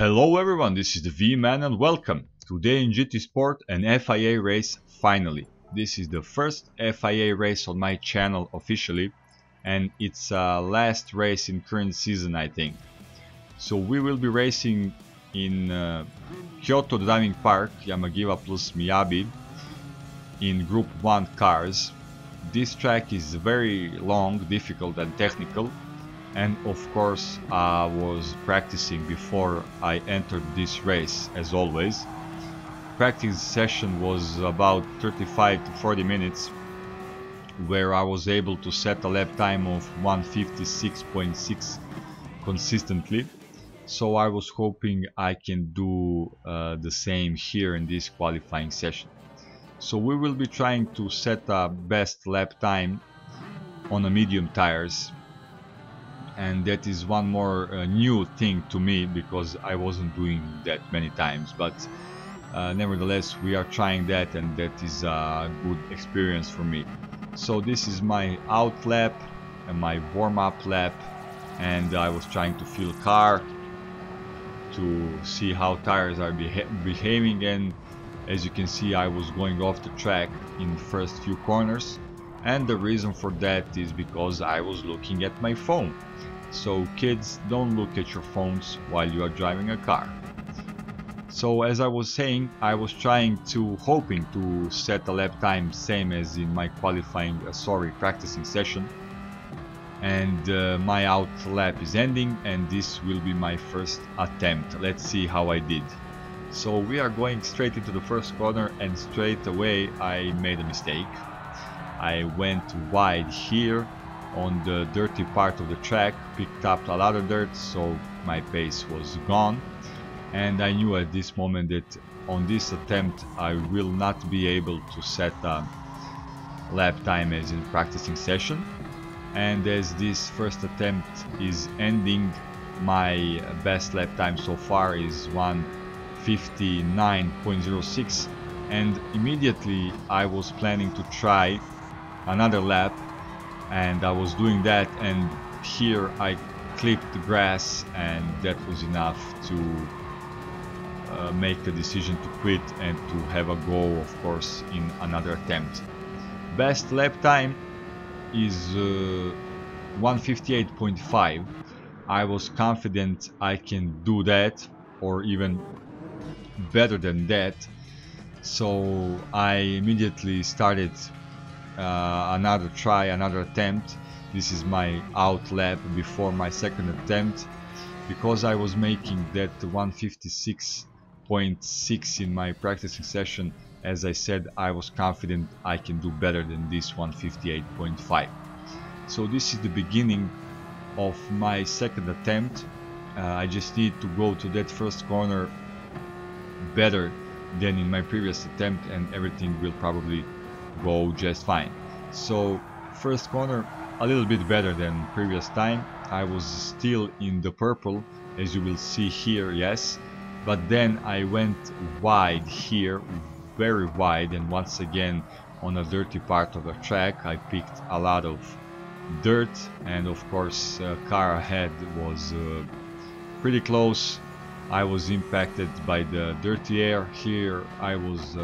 Hello everyone, this is the V-Man and welcome. Today in GT Sport an FIA race finally. This is the first FIA race on my channel officially and it's last race in current season I think. So we will be racing in Kyoto Driving Park, Yamagiwa plus Miyabi in Group 1 cars. This track is very long, difficult and technical. And of course I was practicing before I entered this race as always. Practice session was about 35 to 40 minutes where I was able to set a lap time of 156.6 consistently. So I was hoping I can do the same here in this qualifying session. So we will be trying to set a best lap time on a medium tires. And that is one more new thing to me because I wasn't doing that many times, but nevertheless we are trying that and that is a good experience for me. So this is my out lap and my warm-up lap, and I was trying to feel car to see how tires are behaving, and as you can see I was going off the track in the first few corners, and the reason for that is because I was looking at my phone. So kids, don't look at your phones while you are driving a car. So as I was saying, I was hoping to set a lap time same as in my practicing session. And my out lap is ending and this will be my first attempt. Let's see how I did. So we are going straight into the first corner and straight away I made a mistake. I went wide here on the dirty part of the track, picked up a lot of dirt, so my pace was gone, and I knew at this moment that on this attempt I will not be able to set a lap time as in practicing session. And as this first attempt is ending, my best lap time so far is 1:59.06, and immediately I was planning to try another lap, and I was doing that, and here I clipped the grass, and that was enough to make the decision to quit and to have a go, of course, in another attempt. Best lap time is 1:58.5. I was confident I can do that or even better than that, so I immediately started another attempt. This is my out lap before my second attempt, because I was making that 1:56.6 in my practicing session. As I said, I was confident I can do better than this 1:58.5. so this is the beginning of my second attempt. I just need to go to that first corner better than in my previous attempt and everything will probably go just fine. So first corner a little bit better than previous time. I was still in the purple, as you will see here, yes, but then I went wide here, very wide, and once again on a dirty part of the track I picked a lot of dirt, and of course car ahead was pretty close. I was impacted by the dirty air here. I was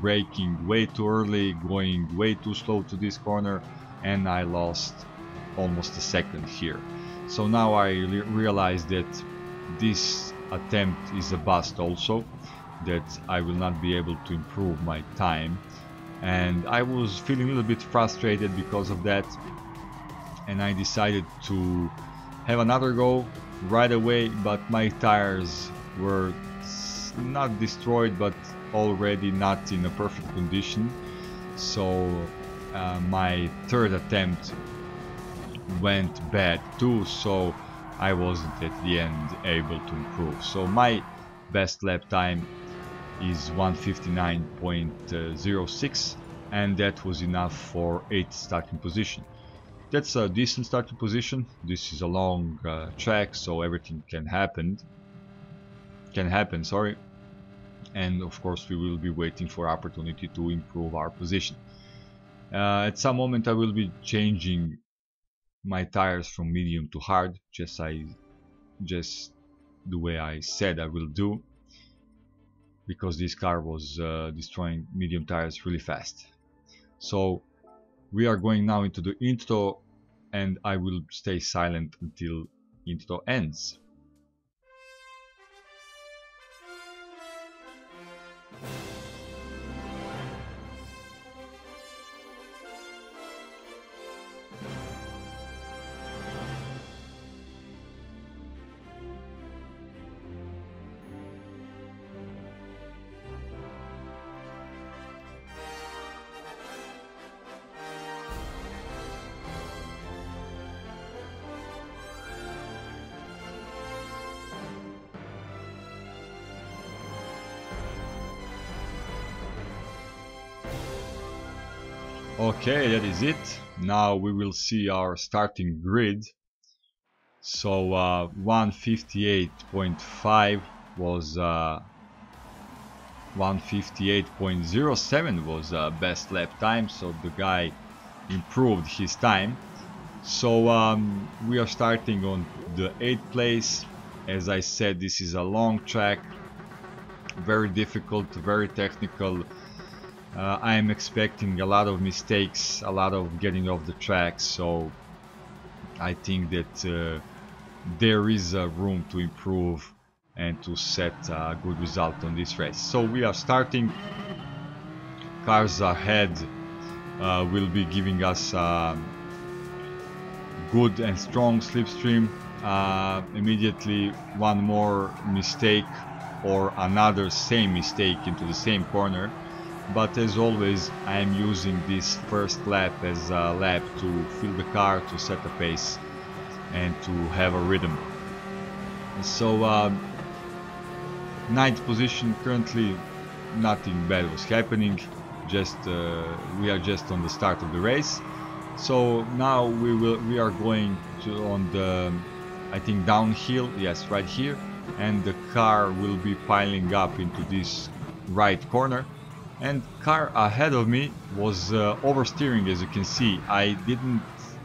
braking way too early, going way too slow to this corner, and I lost almost a second here. So now I realize that this attempt is a bust also, that I will not be able to improve my time, and I was feeling a little bit frustrated because of that, and I decided to have another go right away, but my tires were not destroyed but already not in a perfect condition. So my third attempt went bad too, so I wasn't at the end able to improve. So my best lap time is 1:59.06, and that was enough for 8th starting position. That's a decent starting position. This is a long track, so everything can happen, sorry. And of course we will be waiting for opportunity to improve our position. At some moment I will be changing my tires from medium to hard, just the way I said I will do, because this car was destroying medium tires really fast. So we are going now into the intro, and I will stay silent until intro ends. Okay, that is it. Now we will see our starting grid. So 158.5 was 158.07 was best lap time, so the guy improved his time. So we are starting on the 8th place. As I said, this is a long track, very difficult, very technical. I am expecting a lot of mistakes, a lot of getting off the track, so I think that there is room to improve and to set a good result on this race. So we are starting. Cars ahead will be giving us good and strong slipstream. Immediately one more mistake or another same mistake into the same corner. But as always, I am using this first lap as a lap to fill the car, to set a pace and to have a rhythm. So 9th position, currently nothing bad was happening, just we are just on the start of the race. So now we are going to on the, I think, downhill, yes, right here, and the car will be piling up into this right corner. And car ahead of me was oversteering, as you can see. I didn't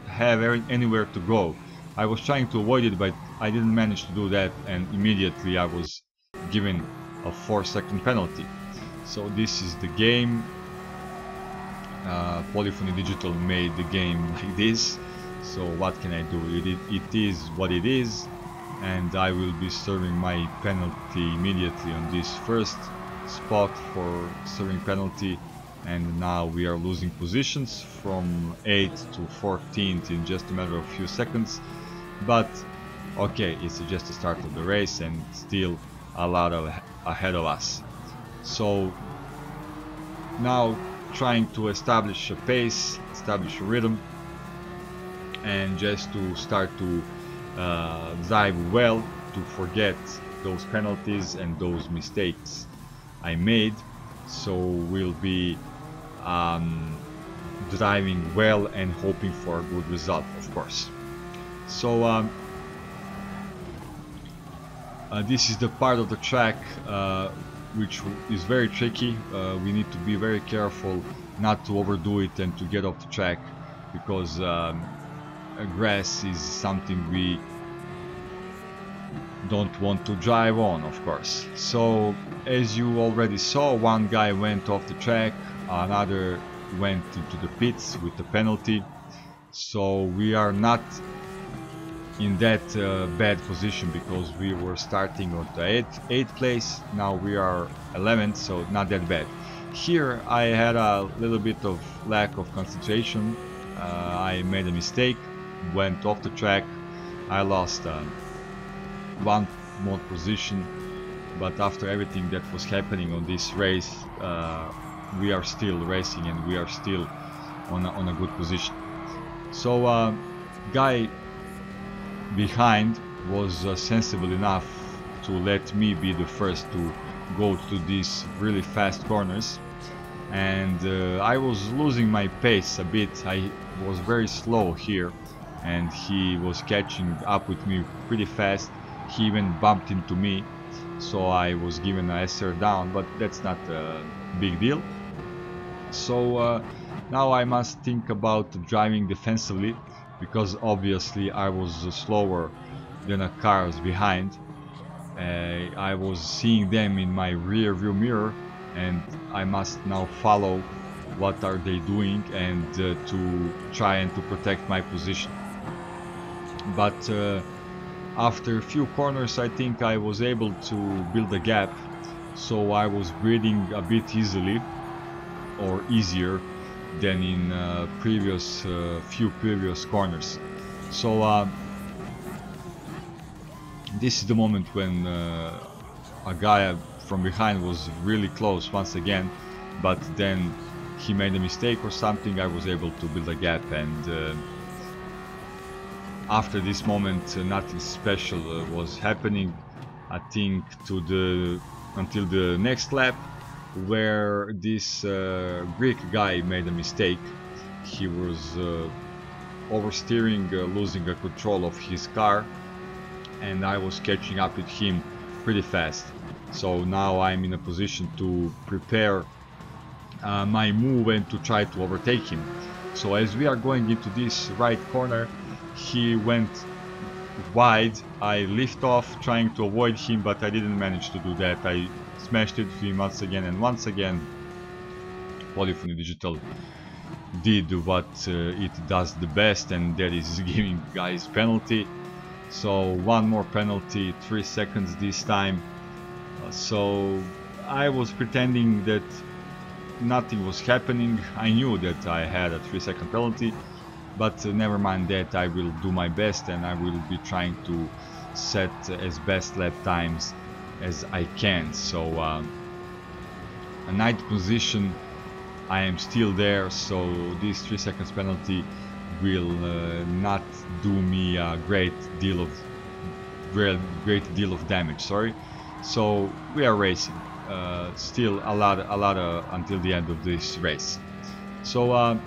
have anywhere to go. I was trying to avoid it, but I didn't manage to do that, and immediately I was given a 4-second penalty. So this is the game. Polyphony Digital made the game like this, so what can I do? It is what it is, and I will be serving my penalty immediately on this first spot for serving penalty. And now we are losing positions from 8th to 14th in just a matter of a few seconds, but okay, it's just the start of the race and still a lot ahead of us. So now trying to establish a pace, establish a rhythm, and just to start to drive well, to forget those penalties and those mistakes I made. So we'll be driving well and hoping for a good result, of course. So this is the part of the track which is very tricky. We need to be very careful not to overdo it and to get off the track, because grass is something we don't want to drive on, of course. So as you already saw, one guy went off the track, another went into the pits with the penalty. So we are not in that bad position, because we were starting on the 8th place, now we are 11th, so not that bad. Here I had a little bit of lack of concentration. I made a mistake, went off the track. I lost one more position, but after everything that was happening on this race, we are still racing and we are still on a good position. So guy behind was sensible enough to let me be the first to go to these really fast corners, and I was losing my pace a bit. I was very slow here, and he was catching up with me pretty fast. He even bumped into me, so I was given a SR down, but that's not a big deal. So now I must think about driving defensively, because obviously I was slower than the cars behind. I was seeing them in my rear view mirror, and I must now follow what are they doing and to try and to protect my position. But after a few corners, I think I was able to build a gap, so I was breathing a bit easily, or easier than in few previous corners. So this is the moment when a guy from behind was really close once again, but then he made a mistake or something. I was able to build a gap, and after this moment nothing special was happening, I think, until the next lap, where this Greek guy made a mistake. He was oversteering, losing a control of his car, and I was catching up with him pretty fast. So now I'm in a position to prepare my move and to try to overtake him. So as we are going into this right corner, he went wide. I lift off trying to avoid him, but I didn't manage to do that. I smashed into him once again, and once again Polyphony Digital did what it does the best, and that is giving guys penalty. So one more penalty, 3 seconds this time. So I was pretending that nothing was happening. I knew that I had a 3-second penalty, but never mind that. I will do my best, and I will be trying to set as best lap times as I can. So a 9th position, I am still there, so this 3 seconds penalty will not do me a great deal of damage. Sorry. So we are racing still a lot until the end of this race. So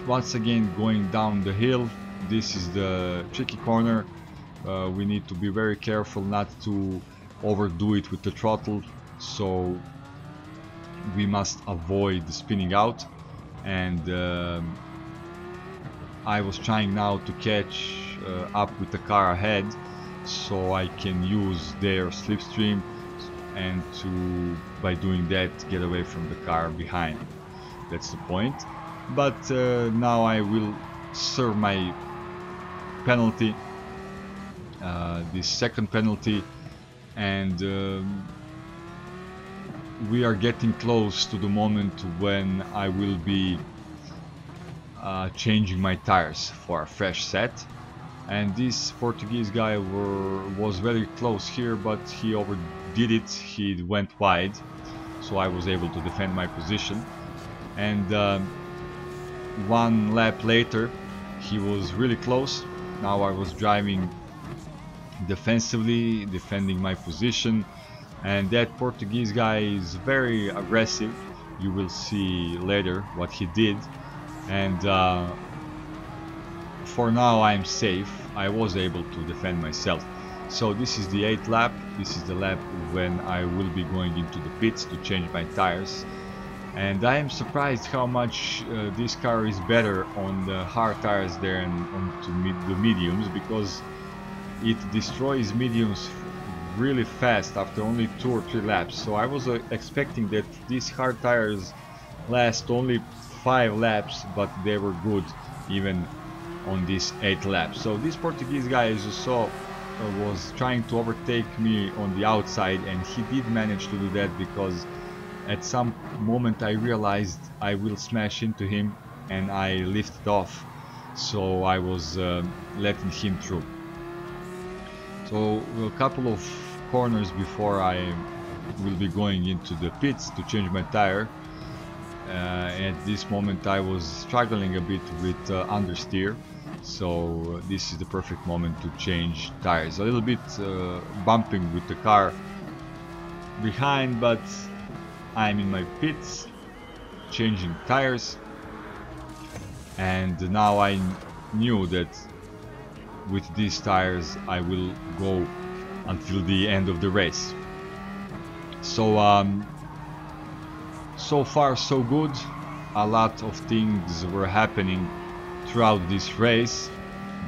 once again, going down the hill, this is the tricky corner. We need to be very careful not to overdo it with the throttle, so we must avoid spinning out. And I was trying now to catch up with the car ahead, so I can use their slipstream, and by doing that, get away from the car behind. That's the point. But now I will serve my penalty, this second penalty, and we are getting close to the moment when I will be changing my tires for a fresh set. And this Portuguese guy was very close here, but he overdid it. He went wide, so I was able to defend my position. And one lap later, he was really close. Now I was driving defensively, defending my position, and that Portuguese guy is very aggressive. You will see later what he did. And for now I'm safe. I was able to defend myself. So this is the 8th lap. This is the lap when I will be going into the pits to change my tires. And I am surprised how much this car is better on the hard tires than on the mediums, because it destroys mediums really fast after only 2 or 3 laps. So I was expecting that these hard tires last only 5 laps, but they were good even on this 8th lap. So this Portuguese guy, as you saw, was trying to overtake me on the outside, and he did manage to do that, because at some moment I realized I will smash into him, and I lifted off, so I was letting him through. So a couple of corners before I will be going into the pits to change my tire, at this moment I was struggling a bit with understeer, so this is the perfect moment to change tires. A little bit bumping with the car behind, but I'm in my pits changing tires, and now I knew that with these tires I will go until the end of the race. So so far so good. A lot of things were happening throughout this race,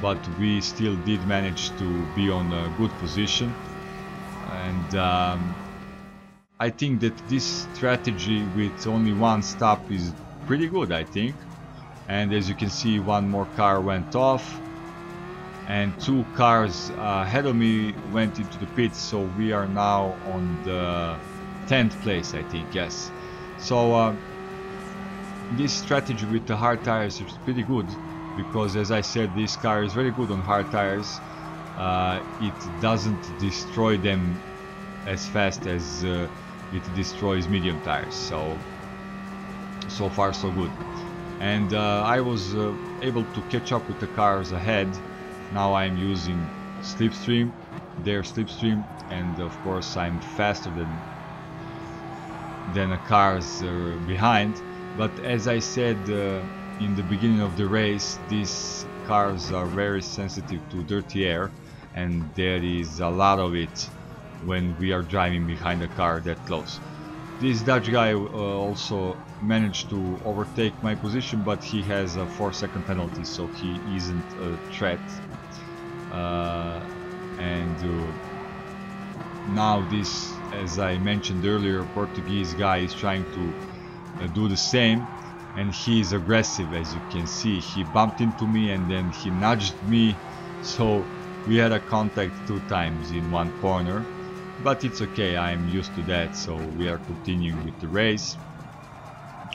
but we still did manage to be on a good position. and I think that this strategy with only one stop is pretty good, I think. And as you can see, one more car went off and two cars ahead of me went into the pits, so we are now on the 10th place, I think. Yes, so this strategy with the hard tires is pretty good, because as I said, this car is very good on hard tires. It doesn't destroy them as fast as it destroys medium tires, so far so good. And I was able to catch up with the cars ahead. Now I'm using slipstream, their slipstream, and of course I'm faster than the cars behind. But as I said in the beginning of the race, these cars are very sensitive to dirty air, and there is a lot of it when we are driving behind a car that close. This Dutch guy also managed to overtake my position, but he has a 4-second penalty, so he isn't a threat. Now this, as I mentioned earlier, Portuguese guy is trying to do the same, and he is aggressive. As you can see, he bumped into me and then he nudged me, so we had a contact 2 times in one corner. But it's okay, I'm used to that, so we are continuing with the race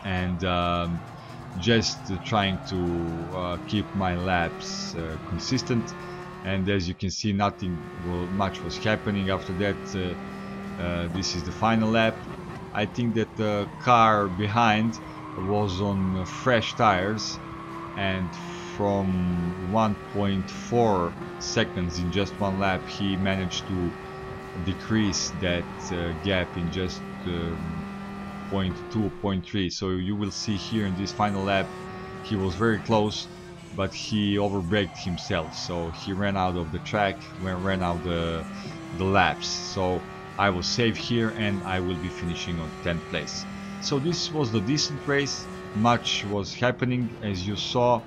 and just trying to keep my laps consistent. And as you can see, nothing much was happening after that. This is the final lap. I think that the car behind was on fresh tires, and from 1.4 seconds in just one lap he managed to decrease that gap in just 0.2, 0.3. So you will see here in this final lap he was very close, but he overbraked himself, so he ran out of the track, ran out the laps. So I was safe here and I will be finishing on 10th place. So this was the decent race. Much was happening as you saw,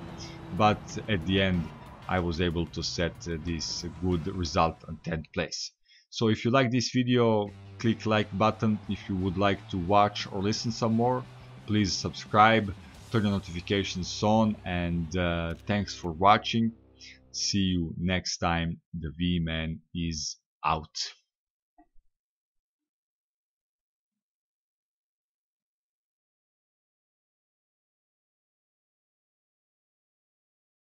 but at the end I was able to set this good result on 10th place. So if you like this video, click like button. If you would like to watch or listen some more, please subscribe, turn the notifications on, and thanks for watching. See you next time. The V-Man is out.